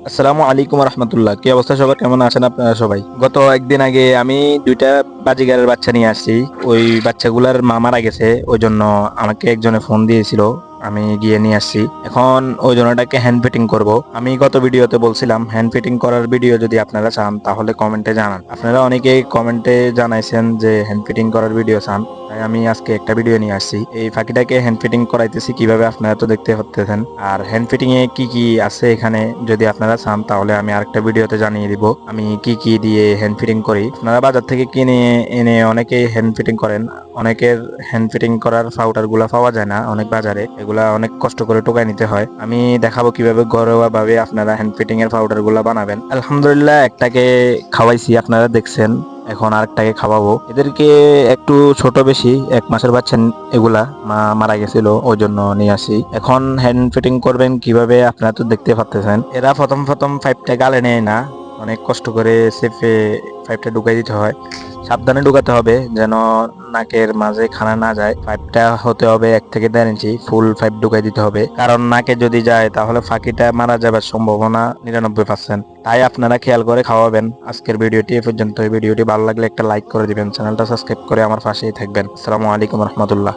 আসসালামু আলাইকুম রহমতুল্লাহ। কি অবস্থা সবার, কেমন আছেন আপনারা সবাই? গত একদিন আগে আমি দুইটা বাজিগারের বাচ্চা নিয়ে আসছি। ওই বাচ্চাগুলার মা মারা গেছে, ওই জন্য আমাকে একজনে ফোন দিয়েছিল, আমি গিয়ে নিয়ে আসছি। এখন ওই জন্যটাকে হ্যান্ড ফিটিং করব। আমি গত ভিডিওতে বলছিলাম হ্যান্ড ফিটিং করার ভিডিও যদি আপনারা চান তাহলে কমেন্টে জানান। আপনারা অনেকেই কমেন্টে জানাইছেন যে হ্যান্ড ফিটিং করার ভিডিও চান, তাই আমি আজকে একটা ভিডিও নিয়ে আসছি। এই ফাঁকিটাকে হ্যান্ড ফিটিং করাইতেছি কিভাবে, আপনারা তো দেখতে পাচ্ছেন। আর হ্যান্ড ফিটিং এ কি কি আছে এখানে যদি আপনারা চান তাহলে আমি আরেকটা ভিডিওতে জানিয়ে দিব আমি কি কি দিয়ে হ্যান্ড ফিটিং করি। আপনারা বাজার থেকে কিনে এনে অনেকেই হ্যান্ড ফিটিং করেন, অনেকের হ্যান্ড ফিটিং করার পাউডার গুলা পাওয়া যায় না অনেক বাজারে, এগুলা অনেক কষ্ট করে টোকাই নিতে হয়। আমি দেখাবো কিভাবে ঘরোয়া ভাবে আপনারা হ্যান্ড ফিটিং এর পাউডার গুলা বানাবেন। আলহামদুলিল্লাহ একটাকে খাওয়াইছি, আপনারা দেখছেন। এখন আরেকটাকে খাওয়াবো। এদেরকে একটু ছোট বেশি, 1 মাসের বাচ্চা এগুলা, মা মারা গেছিল ওই জন্য নিয়ে আসি। এখন হ্যান্ড ফিটিং করবেন কিভাবে আপনারা তো দেখতে পাচ্ছেন। এরা প্রথম প্রথম পাইপটা গালে নেয় না, অনেক কষ্ট করে সেফে পাইপটা ঢুকাই দিতে হয়। সাবধানে ঢুকাতে হবে যেন নাকের মাঝে খানা না যায়। পাইপটা হতে হবে 1 থেকে 1.5 ইঞ্চি, ফুল পাইপ ঢুকাই দিতে হবে, কারণ নাকে যদি যায় তাহলে ফাঁকিটা মারা যাবার সম্ভাবনা 99%। তাই আপনারা খেয়াল করে খাওয়াবেন। আজকের ভিডিওটি এ পর্যন্ত। ভিডিওটি ভালো লাগলে একটা লাইক করে দিবেন, চ্যানেলটা সাবস্ক্রাইব করে আমার পাশেই থাকবেন। আসসালামু আলাইকুম রহমতুল্লাহ।